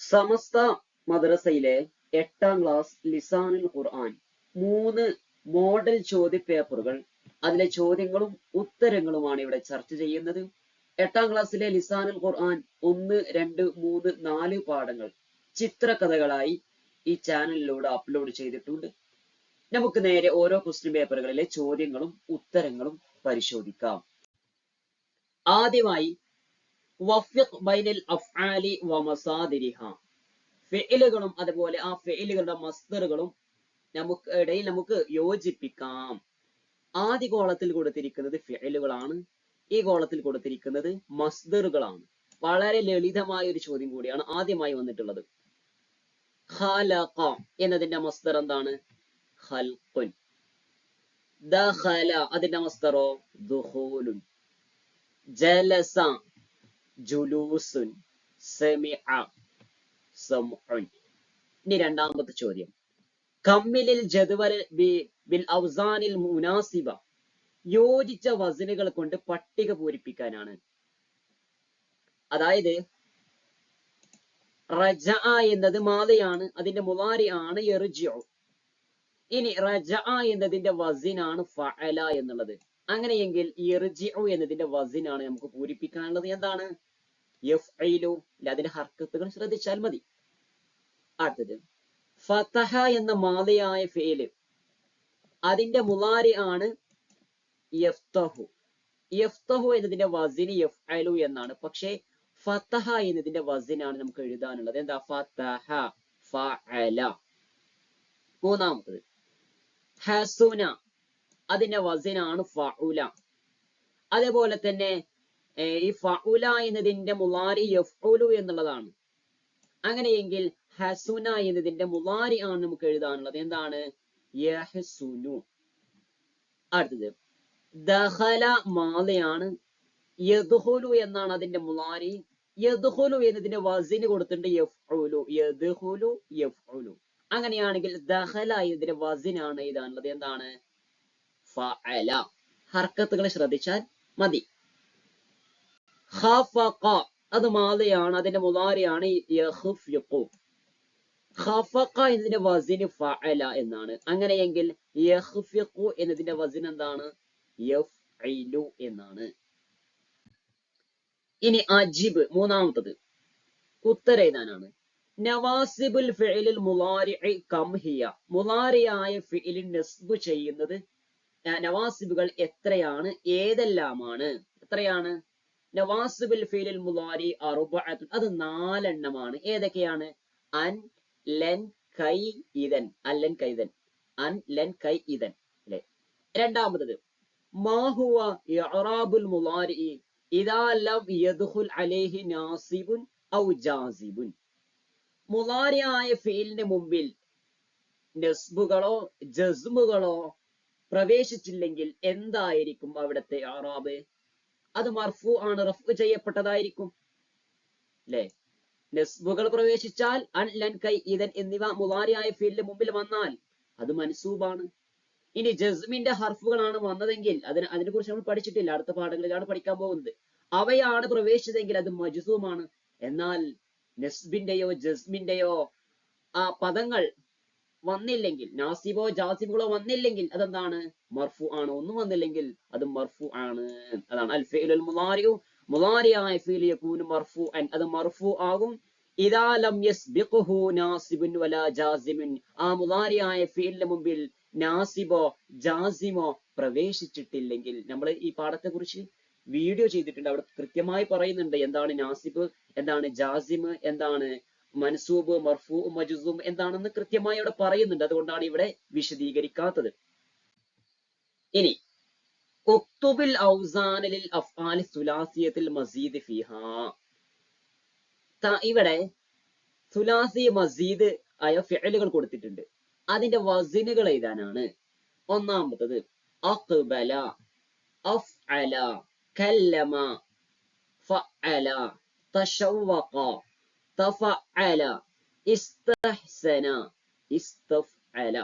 സമസ്ത മദ്രസയിലെ 8ാം class ലിസാനുൽ ഖുർആൻ 3 model ചോദ്യ പേപ്പറുകൾ, അതിലെ ചോദ്യങ്ങളും ഉത്തരങ്ങളുമാണ് ഇവിടെ ചർച്ച ചെയ്യുന്നത്. 8ാം ക്ലാസ്സിലെ ലിസാനുൽ ഖുർആൻ 1, 2, 3, 4 പാഠങ്ങൾ ചിത്രകഥകളായി ഈ ചാനലിലൂടെ അപ്ലോഡ് ചെയ്തിട്ടുണ്ട്. നമുക്ക് നേരെ ഓരോ ക്വസ്റ്റ്യൻ പേപ്പറുകളിലെ ചോദ്യങ്ങളും ഉത്തരങ്ങളും പരിശോധിക്കാം. ആദ്യമായി വഫ്ഖ് ബൈനൽ അഫ്ആലി വ മസാദിരിഹ, ഫിഇലുകളും അതുപോലെ ആ ഫിഇലുകളുടെ മസ്ദറുകളും നമുക്ക് യോജിപ്പിക്കാം. ആദ്യ കോളത്തിൽ കൊടുത്തിരിക്കുന്നത് ഫിഇലുകളാണ്, ഈ കോളത്തിൽ കൊടുത്തിരിക്കുന്നത് മസ്ദറുകളാണ്. വളരെ ലളിതമായ ഒരു ചോദ്യം കൂടിയാണ് ആദ്യമായി വന്നിട്ടുള്ളത്. ഖലഖ എന്നതിന്റെ മസ്ദർ എന്താണ്? ഖൽഖുൻ. ദഖല അതിന്റെ മസ്ദറോ ദുഖൂലുൻ. ജലസ ജുലൂസുൻ. സമിഅ സമഉൻ. ഇനി രണ്ടാമത്തെ ചോദ്യം, കമ്മിലിൽ ജദ്വൽ ബിൽ ഔസാനിൽ മുനാസിബ, യോജിച്ച വസനുകൾ കൊണ്ട് പട്ടിക പൂരിപ്പിക്കാനാണ്. അതായത് റജഅ എന്നത് മാദിയാണ്, അതിന്റെ മുളാരി ആണ് യർജിഉ. ഇനി റജഅ എന്നതിന്റെ വസിനാണ് ഫഅല എന്നുള്ളത്. അങ്ങനെയെങ്കിൽ യർജിഉ എന്നതിന്റെ വസിനാണ് നമുക്ക് പൂരിപ്പിക്കാനുള്ളത്. എന്താണ്? യഫ്ഇലു. അതിന്റെ ഹർക്കത്തുകൾ ശ്രദ്ധിച്ചാൽ മതി. അടുത്തത് ഫതഹ എന്ന മാദിയായ ഫിഇല്, അതിന്റെ മുളാരി ആണ് യഫ്തഹു. യഫ്തഹു എന്നതിന്റെ വസിന് യഫ്അലു എന്നാണ്. പക്ഷേ ഫതഹ എന്നതിന്റെ വസിനാണ് നമുക്ക് എഴുതാനുള്ളത്. എന്താ? ഫതഹ ഫഅല. മൂന്നാമത്തത് ഹസുന, അതിന്റെ വസിനാണ് ഫഉല. അതേപോലെ തന്നെ ഈ ഫഉല എന്നതിന്റെ മുളാരി യഫ്ഉലു എന്നുള്ളതാണ്. അങ്ങനെയെങ്കിൽ ഹസുന എന്നതിന്റെ മുളാരി ആണ് നമുക്ക് എഴുതാനുള്ളത്. എന്താണ്? യഹ്സുനു. അടുത്തത് ദഖല മാദിയാണ്, യദ്ഖുലു എന്നാണ് അതിന്റെ മുളാരി. യദ്ഖുലു എന്നതിന്റെ വസിന് കൊടുത്തിട്ടുണ്ട് യഫ്ഉലു. യദ്ഖുലു യഫ്ഉലു. അങ്ങനെയാണെങ്കിൽ ദഖല എന്നതിന്റെ വസിനാണ് എഴുതാനുള്ളത്. എന്താണ്? ഫഅല. ഹർക്കത്തുകൾ ശ്രദ്ധിച്ചാൽ മതി. ഖഫഖ അത് മാദിയാണ്, അതിന്റെ മുളാരിയാണ് യഖ്ഫിഖു. ഖഫഖ എന്നതിന്റെ വസിന് ഫഅല എന്നാണ്. അങ്ങനെയെങ്കിൽ യഖ്ഫിഖു എന്നതിന്റെ വസിന് എന്താണ്? യഫ്ഇലു എന്നാണ്. ഇനി അജിബ് മൂന്നാമത്തത്, ഉത്തരം എഴുതാനാണ്. നവാസിബുൽ ഫിഇലിൽ മുളാരിഇ കം ഹിയ, മുളാരിയായ ഫിഇലിൻ നസ്ബ് ചെയ്യുന്നത് നവാസിബുകൾ എത്രയാണ്, ഏതെല്ലാമാണ്? എത്രയാണ്? നവാസിബുൽ ഫിഇലിൽ മുളാരി അർബഅത്തുൻ, അത് 4 എണ്ണമാണ്. ഏതൊക്കെയാണ്? അൻ ലൻ കൈ ഇദൻ. അല്ലൻ കൈദൻ. അൻ ലൻ കൈ ഇദൻ അല്ലെ. രണ്ടാമത്തത് മാ ഹുവ ഇഅറാബുൽ മുളാരിഇ ഇദാ ലം യദ്ഖുൽ അലൈഹി നാസിബുൻ ഔ ജാസിബുൻ, മുളാരിയായ ഫിഇലിന്റെ മുമ്പിൽ നസ്ബുകളോ ജസ്മുകളോ പ്രവേശിച്ചില്ലെങ്കിൽ എന്തായിരിക്കും അവിടുത്തെ ഇഅറാബ്? അത് മർഫു ആണ്, റഫ്ഉ ചെയ്യപ്പെട്ടതായിരിക്കും അല്ലെ. നസ്ബുകൾ പ്രവേശിച്ചാൽ അൻ ലൻ കൈ ഇദൻ എന്നിവ മുളാരിയായ ഫിഇലിന്റെ മുമ്പിൽ വന്നാൽ അത് മൻസൂബാണ്. ഇനി ജസ്മിന്റെ ഹർഫുകളാണ് വന്നതെങ്കിൽ അതിനെ കുറിച്ച് നമ്മൾ പഠിച്ചിട്ടില്ല, അടുത്ത പാഠങ്ങളിലാണ് പഠിക്കാൻ പോകുന്നത്. അവയാണ് പ്രവേശിച്ചതെങ്കിൽ അത് മജ്സൂമാണ്. എന്നാൽ നസ്ബിന്റെയോ ജസ്മിന്റെയോ ആ പദങ്ങൾ വന്നില്ലെങ്കിൽ, നാസിബോ ജാസിബുകളോ വന്നില്ലെങ്കിൽ അതെന്താണ്? മർഫു ആണ്. ഒന്നും വന്നില്ലെങ്കിൽ അത് മർഫു ആണ്. അതാണ് അൽ ഫിഇലുൽ മുളാരിഉ, മുളാരിയായ ഫിഇൽ യകൂനു മർഫുഅൻ, അത് മർഫു ആകും. ഇദാ ലം യസ്ബിഖുഹു നാസിബുൻ വലാ ജാസിമുൻ, ആ മുളാരിയായ ഫിഇലിന്റെ മുമ്പിൽ നാസിബോ ജാസിമോ പ്രവേശിച്ചിട്ടില്ലെങ്കിൽ. നമ്മൾ ഈ പാഠത്തെ കുറിച്ച് വീഡിയോ ചെയ്തിട്ടുണ്ട്, അവിടെ കൃത്യമായി പറയുന്നുണ്ട് എന്താണ് നാസിബ്, എന്താണ് ജാസിം, എന്താണ് മൻസൂബ്, മർഫൂ, മജ്സൂം എന്താണെന്ന് കൃത്യമായി അവിടെ പറയുന്നുണ്ട്. അതുകൊണ്ടാണ് ഇവിടെ വിശദീകരിക്കാത്തത്. ഇനി ഉക്തുബിൽ ഔസാനിൽ അഫ്ആലി സുലാസിയത്തിൽ മസീദ് ഫിഹാ, ഇവിടെ സുലാസി മസീദ് ആയ ഫിഅലുകൾ കൊടുത്തിട്ടുണ്ട്, അതിന്റെ വസിനുകൾ എഴുതാനാണ്. ഒന്നാമത്തത് അഖ്ബല, അഫ്അല, കല്ലമ, ഫഅല, തശവ്വഖ, തഫഅല, ഇസ്തഹ്സന, ഇസ്തഫഅല.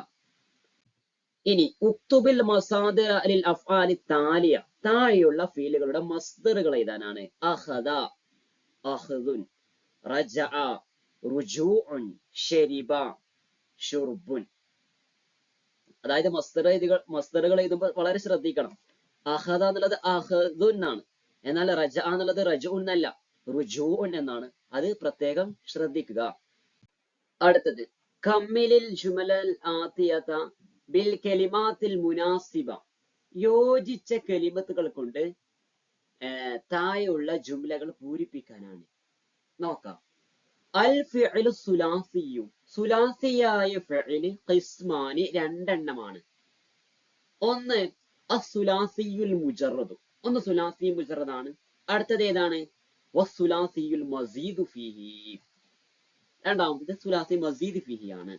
ഇനി ഉക്തുബിൽ മസാദിറ ലിൽ അഫ്ആലി താലിയ, താഴെയുള്ള ഫീലുകളുടെ മസ്ദറുകൾ എഴുതാനാണ്. അഖദ, അഖ്ദുൻ, റജഅ, റുജൂഉൻ ശരിബ ഷുർബുൻ. അതായത് മസ്ദറുകൾ എഴുതുമ്പോൾ വളരെ ശ്രദ്ധിക്കണം. അഹദ എന്നുള്ളത് അഹദുൻ എന്നാണ്, എന്നാൽ റജ എന്നുള്ളത് റജുൻ എന്നല്ല, റുജൂഉൻ എന്നാണ്. അത് പ്രത്യേകം ശ്രദ്ധിക്കുക. അടുത്തത് കമ്മിലിൽ ജുമലൽ ആതിയത ബിൽ കലിമാത്തിൽ മുനാസിബ. യോജിച്ച കലിമത്തുകൾ കൊണ്ട് താഴെയുള്ള ജുംലകൾ പൂരിപ്പിക്കാനാണ്. നോക്കാം. അൽ ഫിഅലു സുലാസിയും, സുലാസിയായ ഫിഅല് ഖിസ്മാനി രണ്ടെണ്ണമാണ്. ഒന്ന് അസുലാസിയുൽ മുജറദ്, ഒന്ന് സുലാസി മുജറദാണ്. അടുത്തത് ഏതാണ്? വസുലാസിയുൽ മസീദു ഫീഹി. രണ്ടാമത്തത് സുലാസി മസീദ് ഫീഹി ആണ്.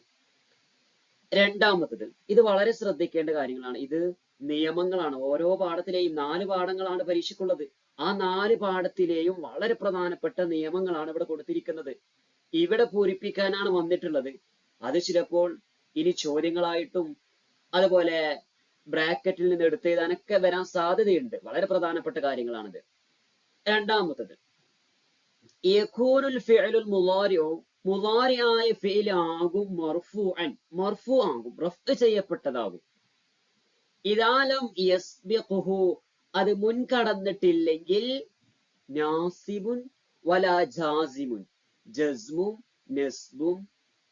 രണ്ടാമത്തത്, ഇത് വളരെ ശ്രദ്ധിക്കേണ്ട കാര്യങ്ങളാണ്. ഇത് നിയമങ്ങളാണ്. ഓരോ പാഠത്തിലെയും 4 പാഠങ്ങളാണ് പരീക്ഷയ്ക്കുള്ളത്. ആ 4 പാഠത്തിലെയും വളരെ പ്രധാനപ്പെട്ട നിയമങ്ങളാണ് ഇവിടെ കൊടുത്തിരിക്കുന്നത്. ഇവിടെ പൂരിപ്പിക്കാനാണ് വന്നിട്ടുള്ളത്. അത് ചിലപ്പോൾ ഇനി ചോദ്യങ്ങളായിട്ടും അതുപോലെ ബ്രാക്കറ്റിൽ നിന്ന് എടുത്തെഴുതാനൊക്കെ വരാൻ സാധ്യതയുണ്ട്. വളരെ പ്രധാനപ്പെട്ട കാര്യങ്ങളാണിത്. രണ്ടാമത്തത് യകൂനുൽ ഫിഅലുൽ മുളാരിഉ, മുളാരിആയ ഫിഅൽ ആകും മർഫൂഅൻ, മർഫൂ ആകും, റഫ്അ് ചെയ്യപ്പെട്ടതാകും. ഇദാലം യസ്ബിഖുഹു, അത് മുൻകടന്നിട്ടില്ലെങ്കിൽ നാസിബുൻ വലാ ജാസിമുൻ, ജസ്മും നസ്ബും,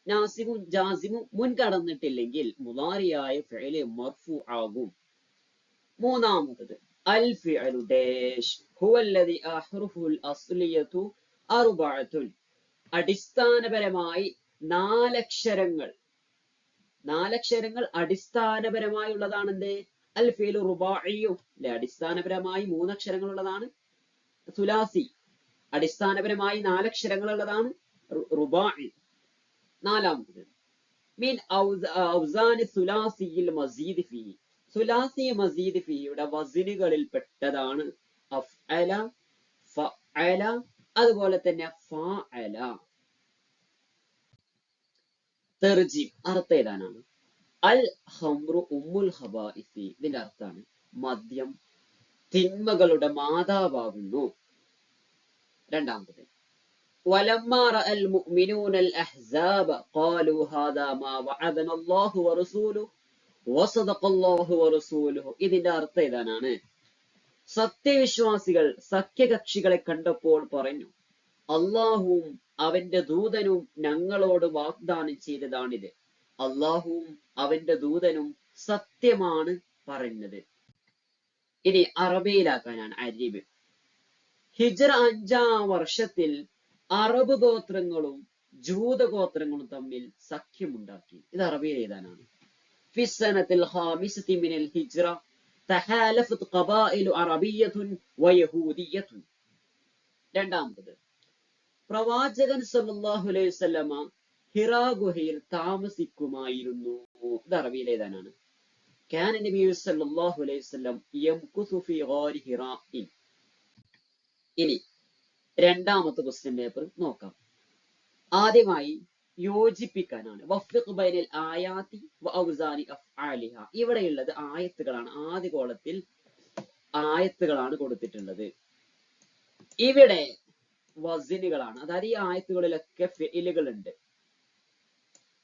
നാസിബുൻ ജാസിമും മുൻകടന്നിട്ടില്ലെങ്കിൽ മുളാരിയായ ഫിഅല് മർഫൂ ആകും. മൂന്നാമത്തത് അൽ ഫിഅലു ഡാഷ് ഹുവല്ലദി അഹ്റുഫുൽ അസ്ലിയതു അർബഅത്തുൻ, അടിസ്ഥാനപരമായി 4 അക്ഷരങ്ങൾ, 4 അക്ഷരങ്ങൾ അടിസ്ഥാനപരമായുള്ളതാണ് എന്ത്? അൽ ഫിഅലു റുബാഇയ്യു, അല്ലെ? അടിസ്ഥാനപരമായി 3 അക്ഷരങ്ങൾ ഉള്ളതാണ് സുലാസി, അടിസ്ഥാനപരമായി 4 അക്ഷരങ്ങൾ ഉള്ളതാണ് റുബാഇ. നാലാമത്തത് മിൻ ഔസാനി സുലാസിയിൽ മസീദ് ഫീഹി, സുലാസി മസീദ് ഫീഹിയുടെ വസിനുകളിൽ പെട്ടതാണ് അഫ്അല, ഫഅല, അതുപോലെ തന്നെ ഫഅല. തർജീം, അർത്ഥം ഏതാനാണ്? അൽ ഖംറു ഉമ്മുൽ ഖബാഇസി, ഇതിന്റെ അർത്ഥമാണ് മദ്യം തിന്മകളുടെ മാതാവാകുന്നു. രണ്ടാമത് വലമ്മാ റഅൽ മുഅ്മിനൂനൽ അഹ്സാബ ഖാലൂ ഹാദാ മാ വഅദന അല്ലാഹു വറസൂലുഹു വസദഖല്ലാഹു വറസൂലുഹു, ഇതിന്റെ അർത്ഥം ഏതാനാണ്? സത്യവിശ്വാസികൾ സഖ്യകക്ഷികളെ കണ്ടപ്പോൾ പറഞ്ഞു, അല്ലാഹുവും അവന്റെ ദൂതനും ഞങ്ങളോട് വാഗ്ദാനം ചെയ്തതാണിത്, അല്ലാഹുവും അവന്റെ ദൂതനും സത്യമാണ് പറഞ്ഞത്. ഇനി അറബിയിലാക്കാനാണ് അരിബ്. ഹിജ്റ 5-ാം വർഷത്തിൽ അറബ് ഗോത്രങ്ങളും ജൂതഗോത്രങ്ങളും തമ്മിൽ സഖ്യമുണ്ടാക്കി. ഇത് അറബിയിൽ എഴുതാനാണ്. ഫിസ്സനത്തിൽ ഖാമിസത്തി മിനൽ ഹിജ്റ തഹാലഫത് ഖബായിലു അറബിയ്യത്തുൻ വയഹൂദിയ്യത്തുൻ. രണ്ടാമത് പ്രവാചകൻ സല്ലല്ലാഹു അലൈഹി വസല്ലമ ഹിറാ ഗുഹയിൽ താമസിക്കുമായിരുന്നു. ഇത് അറബിയിൽ എഴുതാനാണ്. കാന നബി സല്ലല്ലാഹു അലൈഹി വസല്ലം യംകുസു ഫീ ഗാരി ഹിറാഇൻ. ഇനി രണ്ടാമത്തെ ക്വസ്റ്റ്യൻ പേപ്പർ നോക്കാം. ആദ്യമായി യോജിപ്പിക്കാനാണ്. വഫ്ഖ് ബൈനൽ ആയാതി വഔസാനി അഫ്ആലിഹ. ഇവിടെയുള്ളത് ആയത്തുകളാണ്. ആദ്യ കോളത്തിൽ ആയത്തുകളാണ് കൊടുത്തിട്ടുള്ളത്. ഇവിടെ വസിനുകളാണ്. അതായത് ഈ ആയത്തുകളിലൊക്കെ ഫിഇലുകൾ ഉണ്ട്.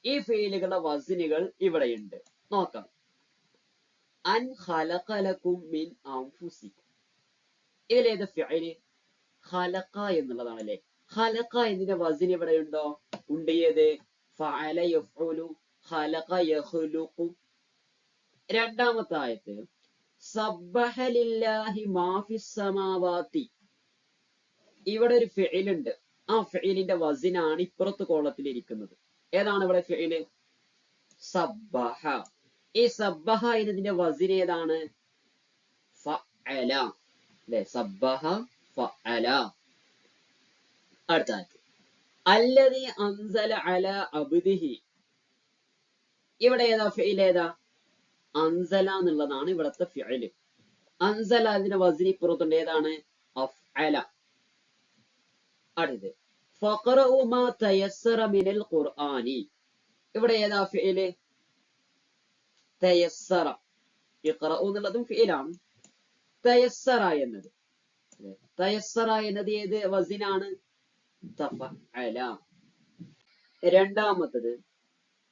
ഈ ഫിഇലുകളുടെ വസിനുകൾ ഇവിടെയുണ്ട്. നോക്കാം. അൻ ഖലഖ ലക്കും മിൻ അൻഫുസിക്കും, ഇതിലേത് ഫിഇല്? ഖലഖ എന്നുള്ളതാണ്, അല്ലെ? ഖലഖ എന്നതിന്റെ വസിൻ ഇവിടെ ഉണ്ടോ? ഉണ്ട്. ഏത്? ഫഅല യഫ്ഉലു, ഖലഖ യഖ്ലുഖു. രണ്ടാമത്തെ ആയത്ത് സബ്ബഹ ലില്ലാഹി മാ ഫിസ് സമാവാതി, ഇവിടെ ഒരു ഫിഇലുണ്ട്. ആ ഫിഇലിന്റെ വസിനാണ് ഇപ്പുറത്ത് കോളത്തിൽ ഇരിക്കുന്നത്. ഏതാണ് ഇവിടെ ഫിഇല്? സബ്ബഹ. ഈ സബ്ബഹ എന്നതിന്റെ വസിൻ ഏതാണ്? ഫഅല, അല്ലെ? സബ്ബഹ ഫഅല. അടുത്ത ആയത്ത് അല്ലദീ അൻസല അലാ അബ്ദിഹി, ഇവിടെ ഏതാ ഫിഇൽ? ഏതാ? അൻസല എന്നുള്ളതാണ് ഇവിടത്തെ ഫിഇല്. അൻസല അതിന്റെ വസിൻ ഇപ്പുറത്തുണ്ട്. ഏതാണ്? അഫ്അല. അടുത്തത് ഫഖറഉ മാ തയസ്സറ മിനൽ ഖുർആനി, ഇവിടെ ഏതാ ഫിഇല്? തയസ്സറ. ഇഖ്റഉ എന്നുള്ളതും ഫിഇലാണ്. തയസ്സറ എന്നത്, തയസ്സറ എന്നത് ഏത് വസിനാണ്? തഫഅല. രണ്ടാമത്തത്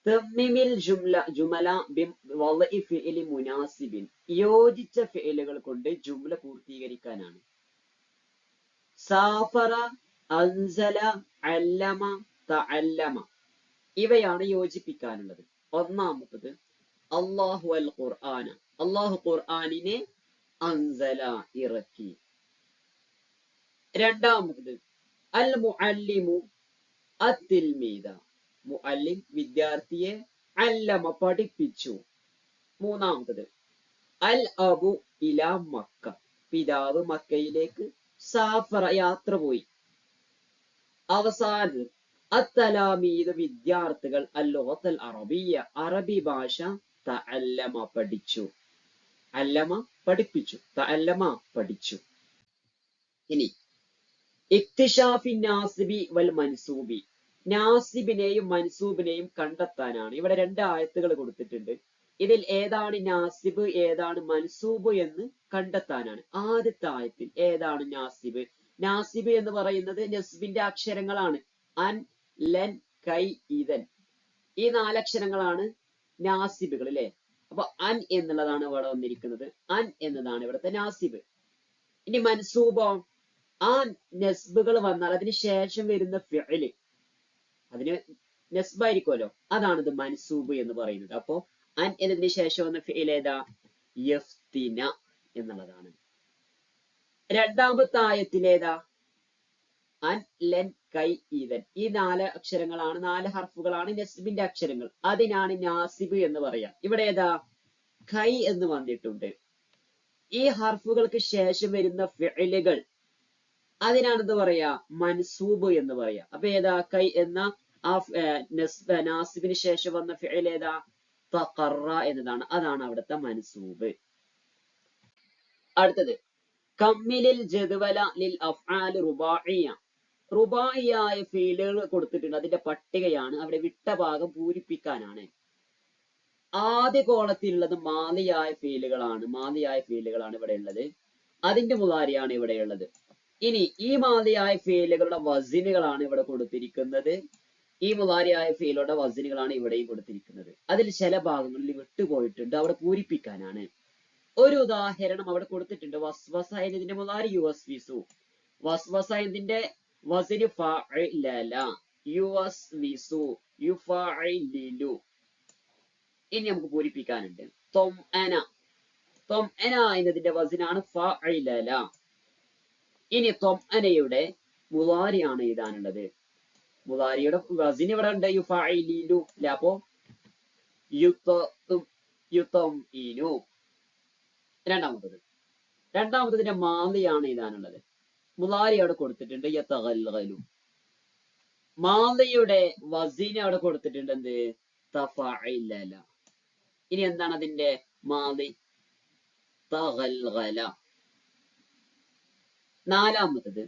തമ്മിമിൽ ജുമല വളഇ ഫിഇലി മുനാസിബിൻ, യോജിച്ച ഫിഇലുകൾ കൊണ്ട് ജുംല പൂർത്തീകരിക്കാനാണ്. സാഫറ, അൻസല, അല്ലമ, തഅല്ലമ ഇവയാണ് യോജിപ്പിക്കാനുള്ളത്. ഒന്നാമത്തത് അല്ലാഹു അൽ ഖുർആന, അല്ലാഹു ഖുർആനിനെ അൻസല ഇറക്കി. രണ്ടാമത്തത് അൽ മുഅല്ലിമു അത്തിൽമീദ, മുഅല്ലിം വിദ്യാർത്ഥിയെ, അല്ലമ പഠിപ്പിച്ചു. മൂന്നാമത്തത് അൽ അബു ഇലാ മക്ക, പിതാവ് മക്കയിലേക്ക്, സാഫറ യാത്ര പോയി. അവസാനം അത്തലാമീദ് വിദ്യാർത്ഥികൾ, അൽ അറബിയ അറബി ഭാഷ, തഅല്ലമ പഠിച്ചു. അല്ലമ പഠിപ്പിച്ചു, തഅല്ലമ പഠിച്ചു. ഇനി ഇക്തിശാഫി നാസിബി വൽ മൻസൂബി, നാസിബിനെയും മൻസൂബിനെയും കണ്ടെത്താനാണ്. ഇവിടെ രണ്ട് ആയത്തുകൾ കൊടുത്തിട്ടുണ്ട്. ഇതിൽ ഏതാണ് നാസിബ് ഏതാണ് മൻസൂബ് എന്ന് കണ്ടെത്താനാണ്. ആദ്യത്തെ ആയത്തിൽ ഏതാണ് നാസിബ്? നാസിബ് എന്ന് പറയുന്നത് നസ്ബിന്റെ അക്ഷരങ്ങളാണ്. അൻ, ലൻ, കൈ, ഇതൻ, ഈ നാലക്ഷരങ്ങളാണ് നാസിബുകൾ അല്ലെ. അപ്പൊ അൻ എന്നുള്ളതാണ് ഇവിടെ വന്നിരിക്കുന്നത്. അൻ എന്നതാണ് ഇവിടുത്തെ നാസിബ്. ഇനി മൻസൂബോ? ആ നസ്ബുകൾ വന്നാൽ അതിന് ശേഷം വരുന്ന ഫിഅല്, അതിന് നസ്ബായിരിക്കുമല്ലോ, അതാണ് ഇത് മൻസൂബ് എന്ന് പറയുന്നത്. അപ്പോ അൻ എന്നതിന് ശേഷം വന്ന ഫിഅൽ ഏതാ? യഫ്തിന എന്നുള്ളതാണ്. രണ്ടാമത്തെ ആയത്തിലേതാ? അൻ, ലൻ, കൈ, ഈതൻ, ഈ നാല് അക്ഷരങ്ങളാണ്, നാല് ഹർഫുകളാണ് നസ്ബിന്റെ അക്ഷരങ്ങൾ. അതിനാണ് നാസിബ് എന്ന് പറയാം. ഇവിടെ ഏതാ? കൈ എന്ന് വന്നിട്ടുണ്ട്. ഈ ഹർഫുകൾക്ക് ശേഷം വരുന്ന ഫിഅലുകൾ, അതിനാണ് എന്ത് പറയാ? മൻസൂബ് എന്ന് പറയാ. അപ്പൊ ഏതാ? കൈ എന്ന ആ നാസിബിന് ശേഷം വന്ന ഫിഅൽ ഏതാ? തഖറ എന്നതാണ്. അതാണ് അവിടുത്തെ മൻസൂബ്. അടുത്തത് കമ്മിലിൽ ജദ്വല ലിൽ അഫ്ആൽ റുബാഇയ, റുബായിയായ ഫീലുകൾ കൊടുത്തിട്ടുണ്ട്. അതിന്റെ പട്ടികയാണ്. അവിടെ വിട്ട ഭാഗം പൂരിപ്പിക്കാനാണ്. ആദ്യ കോളത്തിലുള്ളത് മാദിയായ ഫീലുകളാണ് ഇവിടെ ഉള്ളത്. അതിന്റെ മുളാരിയാണ് ഇവിടെ ഉള്ളത്. ഇനി ഈ മാദിയായ ഫീലുകളുടെ വസിനുകളാണ് ഇവിടെ കൊടുത്തിരിക്കുന്നത്. ഈ മുളാരിയായ ഫീലുകളുടെ വസിനുകളാണ് ഇവിടെയും കൊടുത്തിരിക്കുന്നത്. അതിൽ ചില ഭാഗങ്ങളിൽ വിട്ടുപോയിട്ടുണ്ട്, അവിടെ പൂരിപ്പിക്കാനാണ്. ഒരു ഉദാഹരണം അവിടെ കൊടുത്തിട്ടുണ്ട്. വസ്വസ എന്നതിന്റെ മുളാരി യുവസ്വിസു, വസ്വസ എന്നതിന്റെ വസിന് ഫഅലല, യുവസ്വിസു, യുഫഅലിലു. ഇനി നമുക്ക് പൂരിപ്പിക്കാനുണ്ട്. തൊംഅന, തൊംഅന എന്നതിന്റെ വസിനാണ് ഫഅലല. ഇനി തൊംഅനയുടെ മുളാരിയാണ് എഴുതാനുള്ളത്. മുളാരിയുടെ വസിന് ഇവിടെ ഉണ്ട്, യുഫഅലിലു. അപ്പോ യുതംഇനു. രണ്ടാമത്തതിന്റെ മാദിയാണ് എഴുതാനുള്ളത്. മുളാരി അവിടെ കൊടുത്തിട്ടുണ്ട്, യതഗൽഗലു. മാദിയുടെ വസിന് അവിടെ കൊടുത്തിട്ടുണ്ട് എന്ത്? തഫഅലല. ഇനി എന്താണ് അതിന്റെ മാദി? തഗൽഗല. നാലാമത്തത്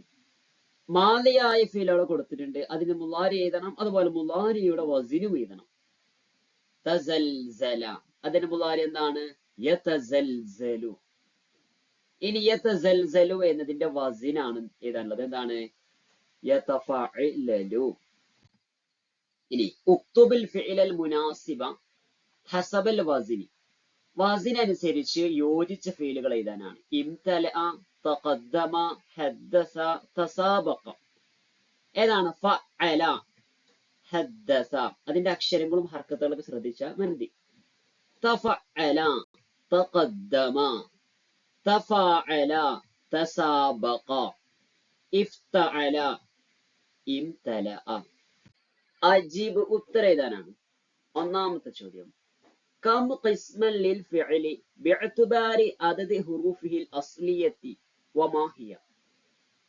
മാദിയായ ഫീൽ അവിടെ കൊടുത്തിട്ടുണ്ട്. അതിന് മുളാരി എഴുതണം, അതുപോലെ മുളാരിയുടെ വസിനും എഴുതണം. തസൽസല, അതിന്റെ മുളാരി എന്താണ്? യതസൽസലു. ഇനി യതസൽസലു എന്നതിന്റെ വസിനാണ് എഴുതാനുള്ളത്. എന്താണ്? യതഫഅലലു. ഇനി ഉക്തുബിൽ ഫിഅലൽ മുനാസിബ ഹസബൽ വസിനി, വസിനനുസരിച്ച് യോജിച്ച ഫീലുകൾ എഴുതാനാണ്. ഇംതലഅ, തഖദ്ദമ, ഹദ്ദസ, തസാബഖ. ഏതാണ്? ഫഅല, ഹദ്ദസ. അതിന്റെ അക്ഷരങ്ങളും ഹർക്കത്തുകളൊക്കെ ശ്രദ്ധിച്ചാൽ മതി. തഫഅല, തഖദ്ദമ, തഫഅല, തസാബഖ, ഇഫ്തഅല, ഇംതലഅ. അജീബ്, ഉത്തരം എഴുതാനാണ്. ഒന്നാമത്തെ ചോദ്യം, കം ഖിസ്മൻ ലിൽ ഫിഅലി ബിഅ്തിബാരി അദദി ഹുറൂഫിഹിൽ അസ്ലിയത്തി വമാ ഹിയ,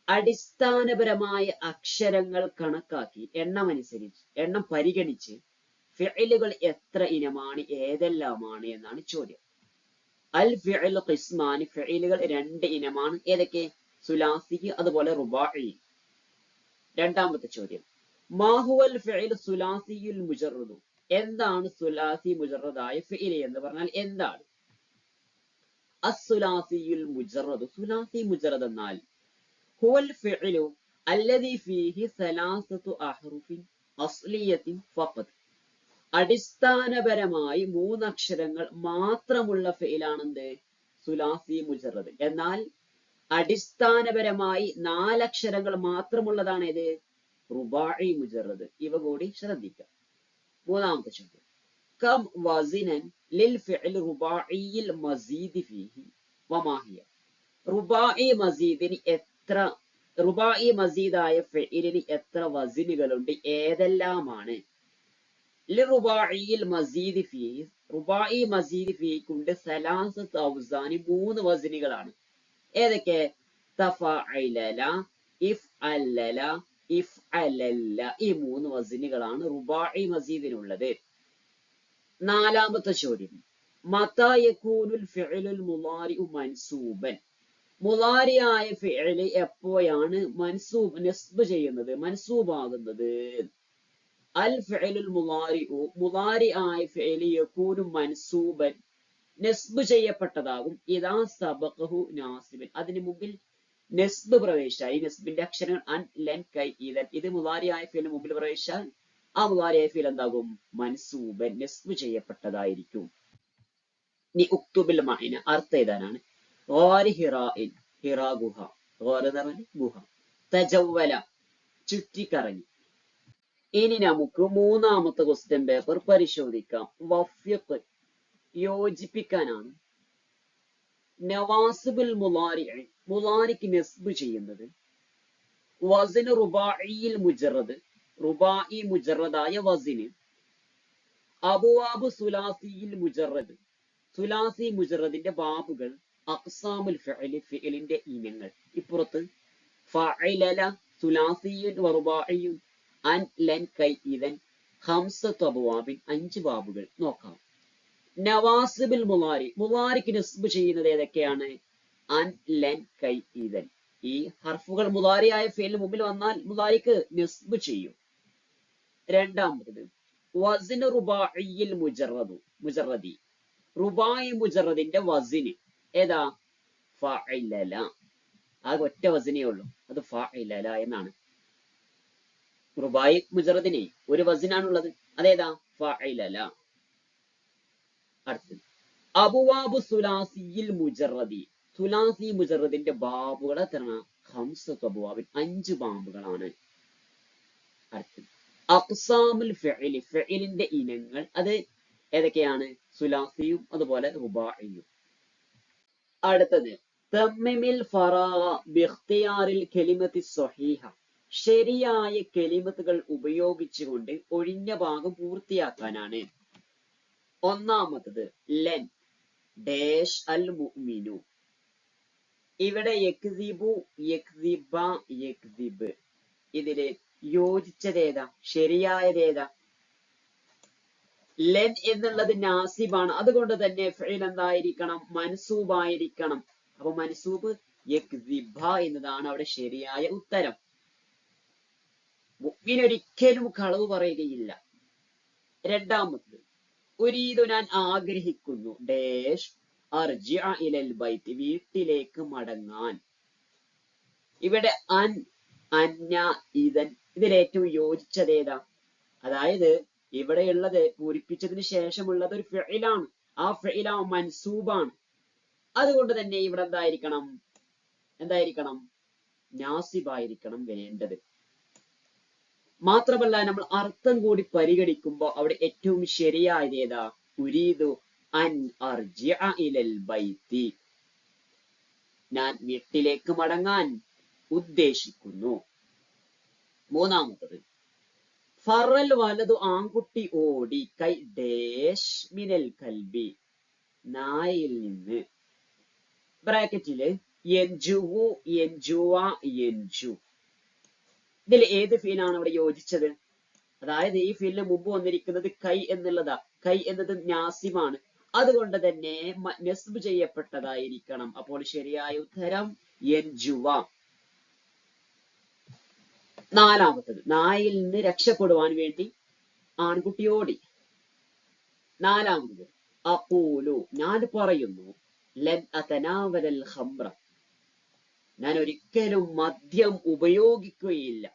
അടിസ്ഥാനപരമായ അക്ഷരങ്ങൾ കണക്കാക്കി എണ്ണം പരിഗണിച്ച് ഫിഅലുകൾ എത്ര ഇനമാണ്, ഏതെല്ലാമാണ് എന്നാണ് ചോദ്യം. അൽ ഫിഅലു ഖിസ്മാനി, ഫിഅലുകൾ രണ്ട് ഇനമാണ്. ഏതൊക്കെ? സുലാസി, അതുപോലെ റുബാഇ. രണ്ടാമത്തെ ചോദ്യം, മാ ഹുവൽ ഫിഅലു സുലാസിയുൽ മുജറദ്, എന്താണ് സുലാസി മുജറദായ ഫിഅൽ എന്ന് പറഞ്ഞാൽ എന്താണ്? അസ്സുലാസിയുൽ മുജറദ്, സുലാസി മുജറദ് എന്നാൽ ഹുവൽ ഫിഅലു അല്ലദി ഫീഹി സലാസതു അഹ്റുഫിൻ അസ്ലിയത്തിൻ ഫഖദ്. അടിസ്ഥാനപരമായി മൂന്നക്ഷരങ്ങൾ മാത്രമുള്ള ഫെയിലാണെന്ത്? സുലാസി മുജറദ്. എന്നാൽ അടിസ്ഥാനപരമായി നാലക്ഷരങ്ങൾ മാത്രമുള്ളതാണ് ഏത്? റുബാഇ മുജറദ്. ഇവ കൂടി ശ്രദ്ധിക്കാം. മൂന്നാമത്തെ ചോദ്യം, കം വസിനൻ ലിൽ ഫിഅൽ റുബാഇയിൽ മസീദ് ഫീഹി വമാ ഹിയ? റുബാഇ മസീദിന് എത്ര, റുബാഇ മസീദായ ഫിഅലിന് എത്ര വസിനുകളുണ്ട്? ഏതെല്ലാമാണ്? ലിറുബാഇയിൽ മസീദ് ഫീഹി, റുബാഇ മസീദ് ഫീഹിക്കുണ്ട് സലാസത്ത് ഔസാനി, മൂന്ന് വസിനുകളാണ്. ഏതൊക്കെ? തഫഅലല, ഇഫ്അലല, ഇഫ്അലല്ല. ഈ മൂന്ന് വസിനുകളാണ് റുബാഇ മസീദിനുള്ളത്. നാലാമത്തെ ചോദ്യം, മതാ യകൂനുൽ ഫിഅലുൽ മുളാരിഉ മൻസൂബൻ? മുളാരിയായ ഫിഅല് എപ്പോഴാണ് നസ്ബ് ചെയ്യുന്നത്, മൻസൂബാകുന്നത്? അൽ ഫിഅലുൽ മുളാരിഉ, മുളാരിയായ ഫിഅല് യകൂനു മൻസൂബൻ, നസ്ബ് ചെയ്യപ്പെട്ടതാകും. ഇദാ സബഖഹു നാസിബൻ, അതിന് മുമ്പിൽ നസ്ബ് പ്രവേശിച്ചാൽ. ഈ നസ്ബിന്റെ അക്ഷരങ്ങൾ അൻ, ലൻ, കൈ, ഇദൻ. ഇത് മുളാരിയായ ഫിഅലിന് മുമ്പിൽ പ്രവേശിച്ചാൽ ആ മുളാരിയായ ഫിഅൽ എന്താകും? മൻസൂബൻ, നസ്ബ് ചെയ്യപ്പെട്ടതായിരിക്കും. ഇനി ഉക്തുബിൽ മഅന, അർത്ഥം എഴുതാനാണ്. ഗാരി ഹിറാഇൻ, ഹിറാ ഗുഹ, ഗാർ എന്ന് പറഞ്ഞാൽ ഗുഹ. തജവ്വല, ചുറ്റിക്കറങ്ങി. ഇനി നമുക്ക് മൂന്നാമത്തെ ക്വസ്റ്റ്യൻ പേപ്പർ പരിശോധിക്കാം. വഫ്യഖ്, യോജിപ്പിക്കാനാണ്. നവാസിബുൽ മുളാരി, മുളാരിക്ക് നസ്ബ് ചെയ്യുന്നത്. വസിന് റുബാഇയിൽ മുജറദ്, റുബാഇ മുജറദായ വസിന്. അബുവാബ് സുലാസിയിൽ മുജറദ്, സുലാസി മുജറദിന്റെ ബാബുകൾ. അഖ്സാമുൽ ഫിഅലി, ഫിഅലിന്റെ ഇനങ്ങൾ. ഇപ്പുറത്ത് ഫഅലല സുലാസിയുൻ വറുബാഇയുൻ, അൻ, ലൻ, കൈ, ഇദൻ. ഖംസത്തു അബ്വാബിൻ, 5 ബാബുകൾ. നോക്കാം. നവാസിബുൽ മുളാരി, മുളാരിക്ക് നസ്ബ് ചെയ്യുന്നത് ഏതൊക്കെയാണ്? അൻ, ലൻ, കൈ, ഇദൻ. ഈ ഹർഫുകൾ മുളാരിയായ ഫിഅലിന് മുമ്പിൽ വന്നാൽ മുളാരിക്ക് നസ്ബ് ചെയ്യും. രണ്ടാമത് വസിന് റുബാഇയിൽ മുജറദി, റുബാഇ മുജറദിന്റെ വസിന് ഏതാ? ഫഅലല. ആകെ ഒറ്റ വസിനേ ഉള്ളൂ, അത് ഫഅലല എന്നാണ്. റുബാഇ മുജറദിന് ഒരു വസിനാണുള്ളത്, അതേതാ? ഫഅലല. അടുത്തത് അബുവാബ് സുലാസിയിൽ മുജറദി, സുലാസി മുജറദിന്റെ ബാബുകൾ എത്രയാണ്? ഖംസത്തു അബ്വാബിൻ, 5 ബാബുകളാണ്. അടുത്തത് അഖ്സാമുൽ ഫിഅലി, ഫിഅലിന്റെ ഇനങ്ങൾ. അത് ഏതൊക്കെയാണ്? സുലാസിയും അതുപോലെ റുബാഇയും. അടുത്തത് തമ്മിമിൽ ഫറാഗ ബിഖ്തിയാറിൽ കലിമത്തി സ്വഹീഹ, ശരിയായ കലിമത്തുകൾ ഉപയോഗിച്ചുകൊണ്ട് ഒഴിഞ്ഞ ഭാഗം പൂർത്തിയാക്കാനാണ്. ഒന്നാമത്തത് ലൻ ഡാഷ് അൽ മുഅ്മിനു. ഇവിടെ യക്ദിബു, യക്ദിബ, യക്ദിബ്. ഇതില് യോജിച്ചതേതാ? ശരിയായതേതാ? ലൻ എന്നുള്ളത് നാസിബാണ്, അതുകൊണ്ട് തന്നെ ഫിഅൽ എന്തായിരിക്കണം? മൻസൂബായിരിക്കണം. അപ്പൊ മൻസൂബ് യക്ദിബ എന്നതാണ് അവിടെ ശരിയായ ഉത്തരം. മുഅ്മിൻ ഒരിക്കലും കളവ് പറയുകയില്ല. രണ്ടാമത് ഉരീദു, ഞാൻ ആഗ്രഹിക്കുന്നു. ഡാഷ് അർജിഅ ഇലൽ ബൈത്ത്, വീട്ടിലേക്ക് മടങ്ങാൻ. ഇവിടെ അൻ, അന്ന, ഇദൻ. ഇതിലേറ്റവും യോജിച്ചതേതാ? അതായത് ഇവിടെയുള്ളത് പൂരിപ്പിച്ചതിന് ശേഷമുള്ളത് ഒരു ഫിഅലാണ്. ആ ഫിഅൽ മൻസൂബാണ്. അതുകൊണ്ട് തന്നെ ഇവിടെ എന്തായിരിക്കണം? നാസിബായിരിക്കണം വേണ്ടത്. മാത്രമല്ല നമ്മൾ അർത്ഥം കൂടി പരിഗണിക്കുമ്പോൾ അവിടെ ഏറ്റവും ശരിയായത് ഏതാ? ഉരീദു അൻ അർജിഅ ഇലൽ ബൈത്തി, ഞാൻ വീട്ടിലേക്ക് മടങ്ങാൻ ഉദ്ദേശിക്കുന്നു. മൂന്നാമത്തത് ഫറൽ വലതു, ആൺകുട്ടി ഓടി. കൈ ഡാഷ് മിനൽ കൽബി, നായയിൽ നിന്ന്. ബ്രാക്കറ്റില് യൻജുവു, യൻജുവ, യൻജു. ഇതിൽ ഏത് ഫീലാണ് അവിടെ യോജിച്ചത്? അതായത് ഈ ഫീലിന് മുമ്പ് വന്നിരിക്കുന്നത് കൈ എന്നുള്ളതാ. കൈ എന്നത് നാസിമാണ്, അതുകൊണ്ട് തന്നെ നസ്ബ് ചെയ്യപ്പെട്ടതായിരിക്കണം. അപ്പോൾ ശരിയായ ഉത്തരം യൻജുവ. നാലാമത്തത് നായയിൽ നിന്ന് രക്ഷപ്പെടുവാൻ വേണ്ടി ആൺകുട്ടി ഓടി. നാലാമത് അഖൂലു, ഞാൻ പറയുന്നു. ലൻ അതനാവലൽ ഖംറ, ഞാൻ ഒരിക്കലും മദ്യം ഉപയോഗിക്കുകയില്ല.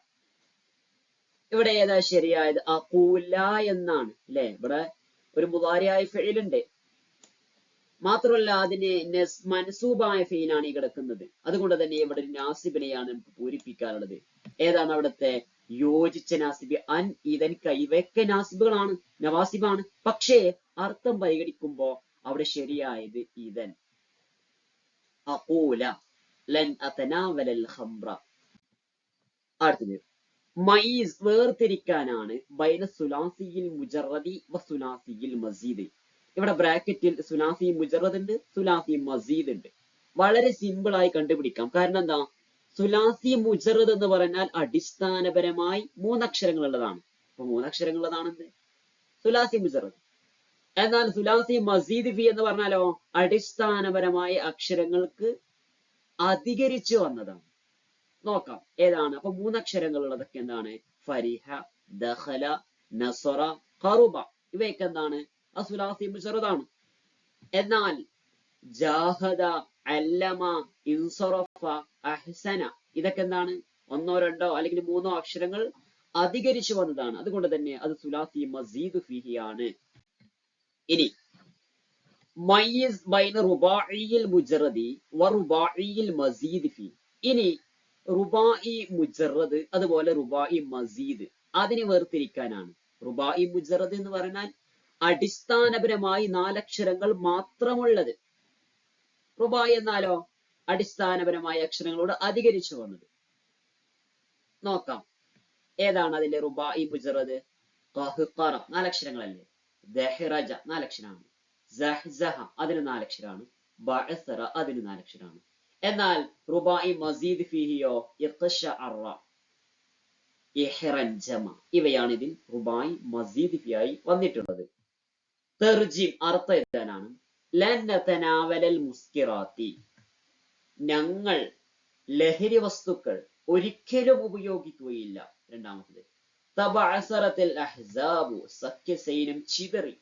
ഇവിടെ ഏതാ ശരിയായത്? അഖൂല എന്നാണ് അല്ലെ. ഇവിടെ ഒരു മുദാരിയായ ഫിഇലുണ്ട്, മാത്രമല്ല അതിന് മൻസൂബായ ഫീലാണ് ഈ കിടക്കുന്നത്. അതുകൊണ്ട് തന്നെ ഇവിടെ ഒരു നാസിബിനെയാണ് നമുക്ക് പൂരിപ്പിക്കാനുള്ളത്. ഏതാണ് അവിടുത്തെ യോജിച്ച നാസിബ്? അൻ, ഇതൻ, ഇവയൊക്കെ നാസിബുകളാണ്, നവാസിബാണ്. പക്ഷേ അർത്ഥം പരിഗണിക്കുമ്പോ അവിടെ ശരിയായത് ഇതൻ. അഖൂല ലൻ അതനാവലൽ ഖംറ. അടുത്തത് മയീസ്, വേർതിരിക്കാനാണ് ബൈന സുലാസിയിൽ മുജറദി വ സുലാസിയിൽ മസീദ്. ഇവിടെ ബ്രാക്കറ്റിൽ സുലാസി മുജറദ് ഉണ്ട്, സുലാസി മസീദ് ഉണ്ട്. വളരെ സിമ്പിൾ ആയി കണ്ടുപിടിക്കാം. കാരണം എന്താ? സുലാസി മുജറദ് എന്ന് പറഞ്ഞാൽ അടിസ്ഥാനപരമായി മൂന്നക്ഷരങ്ങൾ ഉള്ളതാണ്. അപ്പൊ മൂന്നക്ഷരങ്ങൾ ഉള്ളതാണ് എന്ത്? സുലാസി മുജറദ്. എന്നാൽ സുലാസി മസീദ് ഫി എന്ന് പറഞ്ഞാലോ അടിസ്ഥാനപരമായ അക്ഷരങ്ങൾക്ക് അധികരിച്ചു വന്നതാണ്. നോക്കാം ഏതാണ്. അപ്പൊ മൂന്നക്ഷരങ്ങൾ ഉള്ളതൊക്കെ എന്താണ്? ഫരിഹ, ദഖല, നസറ, ഖറുബ. ഇവയൊക്കെ എന്താണ്? അസുലാസി മുജറദാണ്. എന്നാൽ ജാഹദ, അല്ലമ, ഇൻസറഫ, അഹ്സന ഇതൊക്കെ എന്താണ്? ഒന്നോ രണ്ടോ അല്ലെങ്കിൽ മൂന്നോ അക്ഷരങ്ങൾ അധികരിച്ചു വന്നതാണ്. അതുകൊണ്ട് തന്നെ അത് സുലാസി മസീദ് ഫിഹിയാണ്. ഇനി മയ്യിസ് ബൈന റുബാഇയിൽ മുജറദി വ റുബാഇയിൽ മസീദ് ഫി. ഇനി റുബാഇ മുജറദ് അതുപോലെ റുബാഇ മസീദ് അതിനെ വേർതിരിക്കാനാണ്. റുബാഇ മുജറദ് എന്ന് പറഞ്ഞാൽ അടിസ്ഥാനപരമായി നാലക്ഷരങ്ങൾ മാത്രമുള്ളത്. റുബാഇ എന്നാലോ അടിസ്ഥാനപരമായ അക്ഷരങ്ങളോട് അധികരിച്ചു വന്നത്. നോക്കാം ഏതാണ് അതിന്റെ റുബാഇ മുജറദ്? ഖഹ്ഖറ നാലക്ഷരങ്ങളല്ലേ. ദഹ്റജ നാലക്ഷരമാണ്. സഹ്സഹ അതിന് നാലക്ഷരമാണ്. ബഅസറ അതിന് നാലക്ഷരമാണ്. എന്നാൽ റുബാഇ മസീദ് ഫീഹിയോ ഇഖ്ശഅറ, ഇഹ്റൻജമ ഇവയാണ് ഇതിൽ റുബാഇ മസീദ് ഫിയായി വന്നിട്ടുള്ളത്. തർജിം അർത്ഥം എഴുതാനാണ്. ലൻ നതനാവലൽ മുസ്കിറാത്തി, ഞങ്ങൾ ലഹരി വസ്തുക്കൾ ഒരിക്കലും ഉപയോഗിക്കുകയില്ല. രണ്ടാമത്തത് തബഅസറത്തിൽ അഹ്സാബു, സഖ്യസൈന്യം ചിതറി.